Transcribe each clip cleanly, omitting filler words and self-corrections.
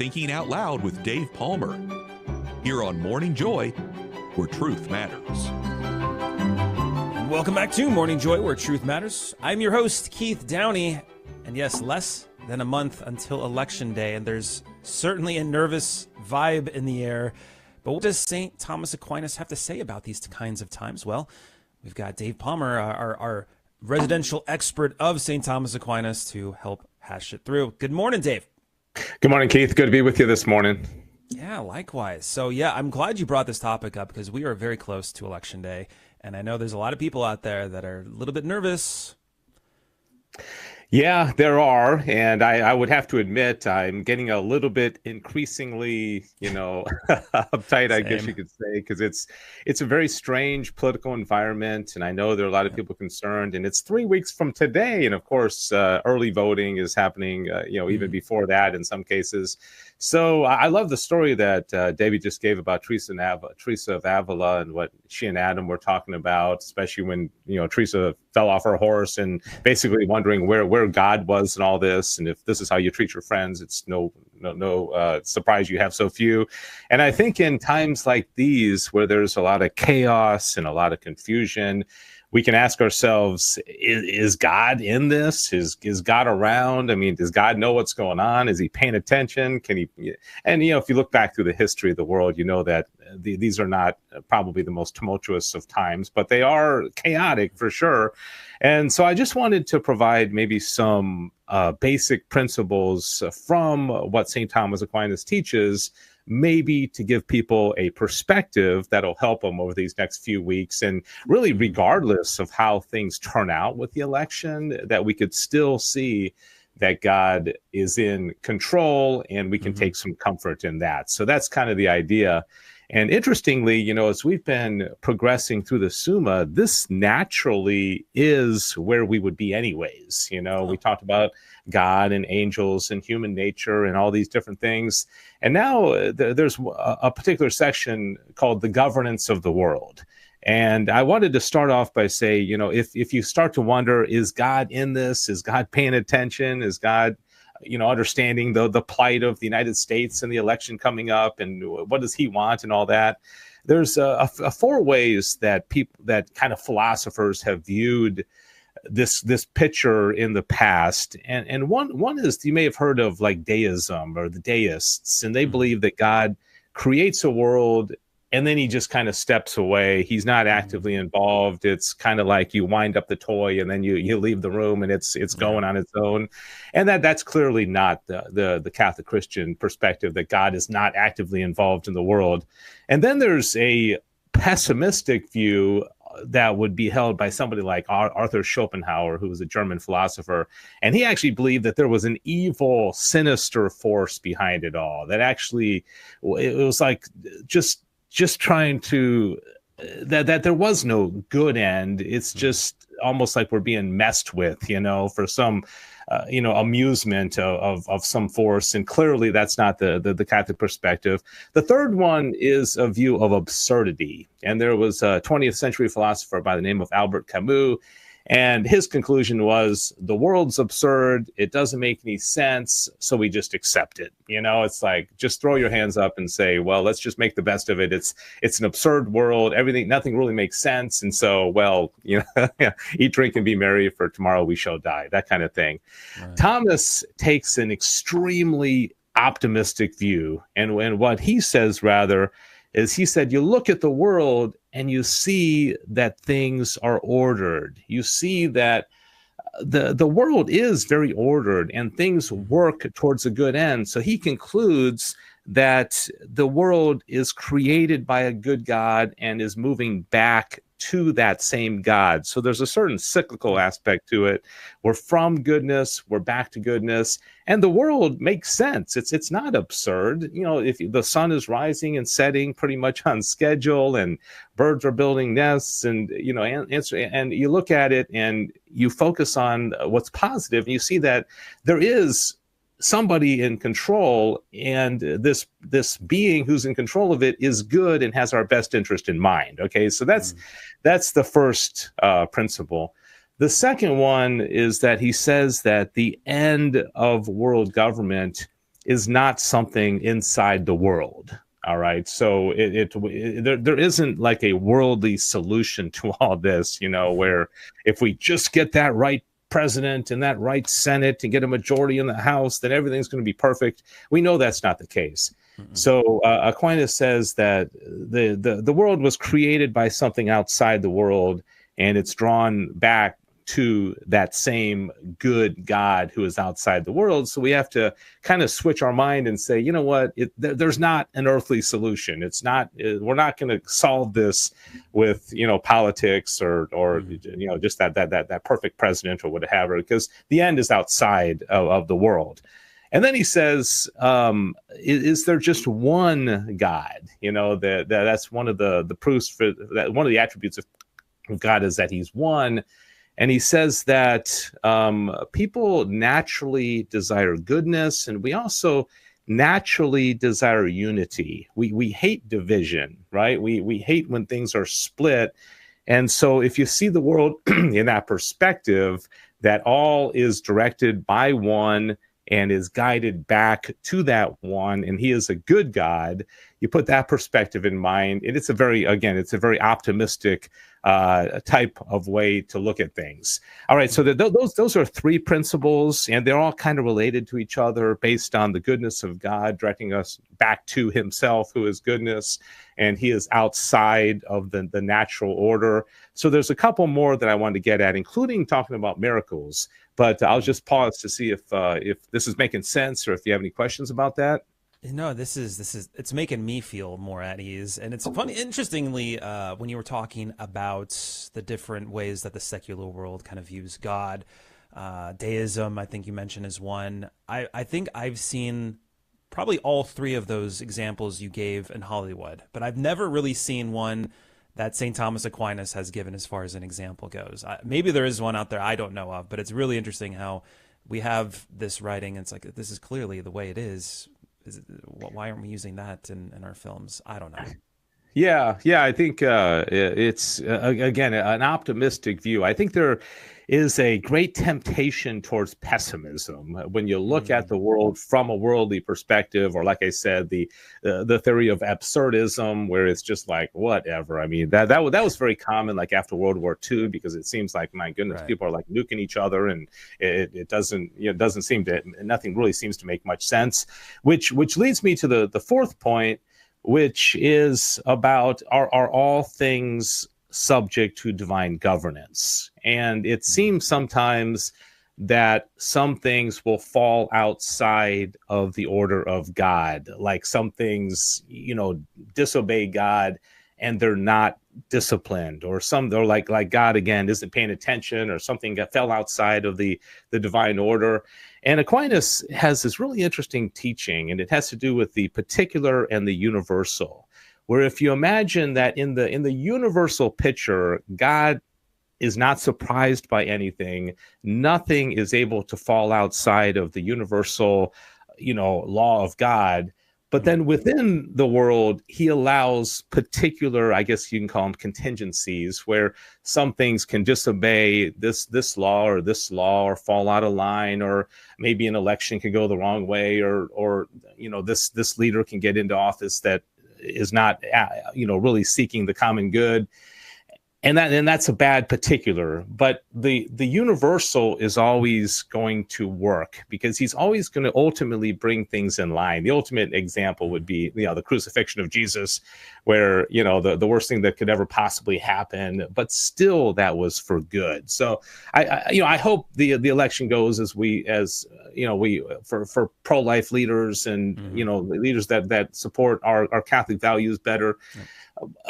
Thinking Out Loud with Dave Palmer. Here on Morning Joy, where truth matters. Welcome back to Morning Joy, where truth matters. I'm your host, Keith Downey. And yes, less than a month until Election Day, and there's certainly a nervous vibe in the air. But what does St. Thomas Aquinas have to say about these kinds of times? Well, we've got Dave Palmer, our residential expert of St. Thomas Aquinas, to help hash it through. Good morning, Dave. Good morning, Keith. Good to be with you this morning. Yeah, likewise. So, yeah, I'm glad you brought this topic up because we are very close to Election Day. And I know there's a lot of people out there that are a little bit nervous. Yeah, there are. And I would have to admit, I'm getting a little bit increasingly, uptight, I guess you could say, because it's a very strange political environment. And I know there are a lot of people concerned. And it's 3 weeks from today. And of course, early voting is happening, even before that in some cases. So I love the story that David just gave about Teresa of Avila and what she and Adam were talking about, especially when, Teresa fell off her horse and basically wondering where God was in all this. And if this is how you treat your friends, it's no surprise you have so few. And I think in times like these, where there's a lot of chaos and a lot of confusion, we can ask ourselves, is God in this? Is God around? I mean, does God know what's going on? Is he paying attention? Can he? And, if you look back through the history of the world, you know that these are not probably the most tumultuous of times, but they are chaotic for sure. And so I just wanted to provide maybe some basic principles from what St. Thomas Aquinas teaches, maybe to give people a perspective that'll help them over these next few weeks. And really, regardless of how things turn out with the election, that we could still see that God is in control and we can take some comfort in that. So that's kind of the idea. And interestingly, as we've been progressing through the Summa, this naturally is where we would be anyways. We talked about God and angels and human nature and all these different things. And now there's a particular section called the governance of the world. And I wanted to start off by saying, if you start to wonder, is God in this? Is God paying attention? Is God understanding the plight of the United States and the election coming up, and what does he want and all that? There's four ways that kind of philosophers have viewed this picture in the past, and one is, you may have heard of like deism or the deists, and they believe that God creates a world and then he just kind of steps away. He's not actively involved. It's kind of like you wind up the toy and then you leave the room and it's going on its own. And that's clearly not the Catholic Christian perspective, that God is not actively involved in the world. And then there's a pessimistic view that would be held by somebody like Arthur Schopenhauer, who was a German philosopher. And he actually believed that there was an evil, sinister force behind it all, that actually it was like just trying to, that there was no good end. It's just almost like we're being messed with, for some, amusement of some force. And clearly that's not the Catholic perspective. The third one is a view of absurdity. And there was a 20th century philosopher by the name of Albert Camus. And his conclusion was, the world's absurd. It doesn't make any sense. So we just accept it. It's like, just throw your hands up and say, well, let's just make the best of it. It's an absurd world. Nothing really makes sense. And so, well, eat, drink, and be merry, for tomorrow we shall die. That kind of thing. Right. Thomas takes an extremely optimistic view. And what he says, rather, is he said, you look at the world and you see that things are ordered. You see that the world is very ordered and things work towards a good end. So he concludes that the world is created by a good God and is moving back to that same God. So there's a certain cyclical aspect to it. We're from goodness, we're back to goodness, and the world makes sense. It's not absurd. If the sun is rising and setting pretty much on schedule, and birds are building nests, and and you look at it and you focus on what's positive, and you see that there is somebody in control, and this being who's in control of it is good and has our best interest in mind. Okay, so that's the first principle. The second one is that he says that the end of world government is not something inside the world. All right. So there isn't like a worldly solution to all this, where if we just get that right president and that right Senate and get a majority in the House, then everything's going to be perfect. We know that's not the case. So Aquinas says that the world was created by something outside the world, and it's drawn back to that same good God who is outside the world. So we have to kind of switch our mind and say, you know what, there's not an earthly solution. It's not, we're not going to solve this with, politics or just that perfect president or whatever, because the end is outside of the world. And then he says, is there just one God? That's one of the proofs for that. One of the attributes of God is that he's one. And he says that people naturally desire goodness, and we also naturally desire unity. We hate division, right? We hate when things are split. And so if you see the world in that perspective, that all is directed by one and is guided back to that one, and he is a good God, you put that perspective in mind, and it's a very optimistic type of way to look at things. All right, so those are three principles, and they're all kind of related to each other based on the goodness of God, directing us back to himself, who is goodness, and he is outside of the natural order. So there's a couple more that I wanted to get at, including talking about miracles. But I'll just pause to see if this is making sense, or if you have any questions about that. No, this is it's making me feel more at ease. And it's funny, interestingly, when you were talking about the different ways that the secular world kind of views God, deism, I think you mentioned, is one. I think I've seen probably all three of those examples you gave in Hollywood, but I've never really seen one that St. Thomas Aquinas has given as far as an example goes. Maybe there is one out there I don't know of, but it's really interesting how we have this writing, and it's like, this is clearly the way it is. Why aren't we using that in our films? I don't know. Yeah, I think it's, again, an optimistic view. I think there is a great temptation towards pessimism when you look at the world from a worldly perspective, or, like I said, the theory of absurdism, where it's just like, whatever. I mean, that was very common, like after World War II, because it seems like, my goodness, people are like nuking each other, and it doesn't seem to, nothing really seems to make much sense. Which leads me to the fourth point, which is about, are all things subject to divine governance? And it seems sometimes that some things will fall outside of the order of God, like some things, disobey God and they're not disciplined, or they're like God, again, isn't paying attention, or something that fell outside of the divine order. And Aquinas has this really interesting teaching, and it has to do with the particular and the universal, where if you imagine that in the universal picture, God is not surprised by anything, nothing is able to fall outside of the universal, law of God. But then within the world, he allows particular, I guess you can call them contingencies, where some things can disobey this law or fall out of line, or maybe an election can go the wrong way, or this leader can get into office that is not really seeking the common good. And that's a bad particular, but the universal is always going to work, because he's always going to ultimately bring things in line. The ultimate example would be, the crucifixion of Jesus, where, the worst thing that could ever possibly happen, but still that was for good. So I hope the election goes as we for pro-life leaders and, leaders that support our Catholic values better.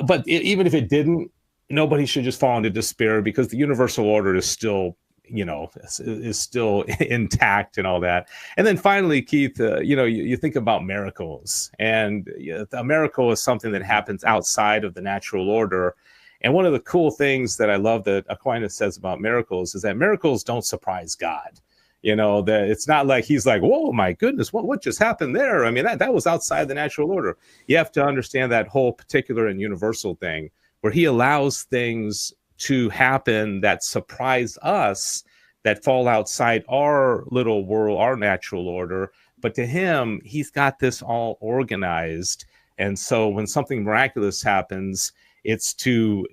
But even if it didn't, nobody should just fall into despair, because the universal order is still, is still intact and all that. And then finally, Keith, you think about miracles, and a miracle is something that happens outside of the natural order. And one of the cool things that I love that Aquinas says about miracles is that miracles don't surprise God. That it's not like he's like, whoa, my goodness, what just happened there? I mean, that was outside the natural order. You have to understand that whole particular and universal thing, where he allows things to happen that surprise us, that fall outside our little world, our natural order. But to him, he's got this all organized. And so when something miraculous happens, it's to,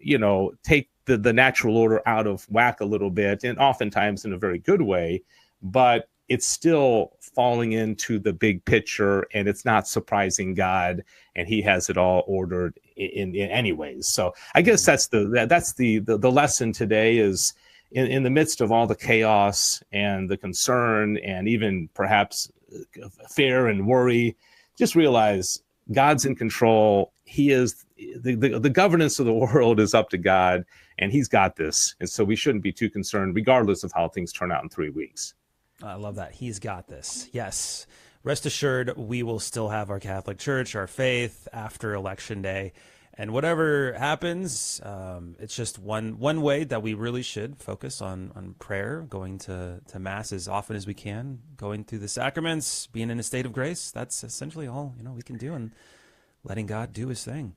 take the natural order out of whack a little bit, and oftentimes in a very good way, but it's still falling into the big picture, and it's not surprising God, and he has it all ordered in anyways. So I guess that's the lesson today is in the midst of all the chaos and the concern and even perhaps fear and worry, just realize God's in control. He is the governance of the world is up to God, and he's got this. And so we shouldn't be too concerned, regardless of how things turn out in 3 weeks. I love that. He's got this. Yes. Rest assured, we will still have our Catholic Church, our faith after Election Day. And whatever happens, it's just one way that we really should focus on prayer, going to Mass as often as we can, going through the sacraments, being in a state of grace. That's essentially all we can do, and letting God do his thing.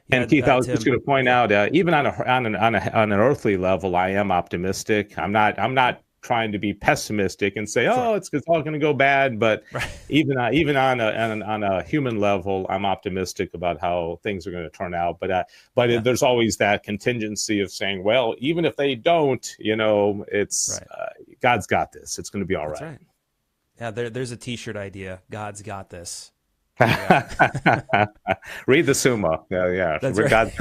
Yeah, and Keith, I was just going to point out, even on an earthly level, I am optimistic. I'm not trying to be pessimistic and say, it's all going to go bad. But right. even on a human level, I'm optimistic about how things are going to turn out. But there's always that contingency of saying, well, even if they don't, it's right. God's got this. It's going to be all right. Yeah, there's a T-shirt idea. God's got this. Read the Summa. Yeah. That's right.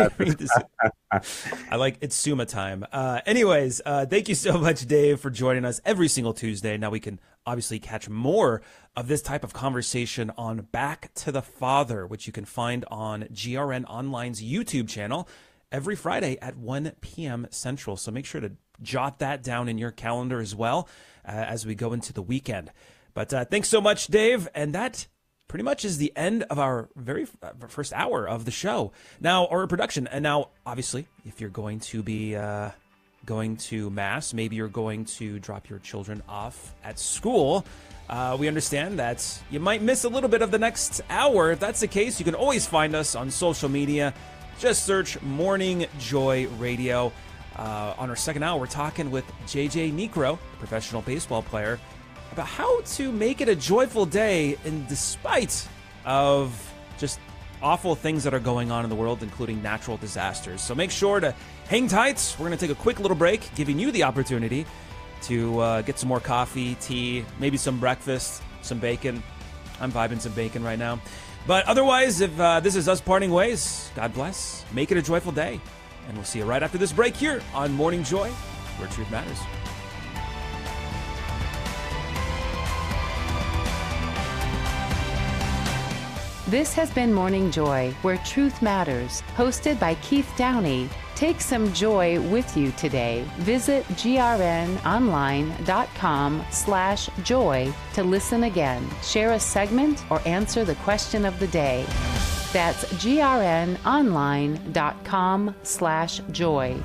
I like it's Summa time. Anyways, thank you so much, Dave, for joining us every single Tuesday. Now we can obviously catch more of this type of conversation on Back to the Father, which you can find on GRN Online's YouTube channel every Friday at 1 p.m. Central. So make sure to jot that down in your calendar as well as we go into the weekend. But thanks so much, Dave. And that pretty much is the end of our very first hour of the show now, or production. And now, obviously, if you're going to be going to Mass, maybe you're going to drop your children off at school, we understand that you might miss a little bit of the next hour. If that's the case, you can always find us on social media. Just search Morning Joy Radio. On our second hour, we're talking with JJ Niekro, professional baseball player, about how to make it a joyful day in despite of just awful things that are going on in the world, including natural disasters. So make sure to hang tight. We're going to take a quick little break, giving you the opportunity to get some more coffee, tea, maybe some breakfast, some bacon. I'm vibing some bacon right now. But otherwise, if this is us parting ways, God bless. Make it a joyful day. And we'll see you right after this break here on Morning Joy, where truth matters. This has been Morning Joy, where truth matters, hosted by Keith Downey. Take some joy with you today. Visit grnonline.com/joy to listen again, share a segment, or answer the question of the day. That's grnonline.com/joy.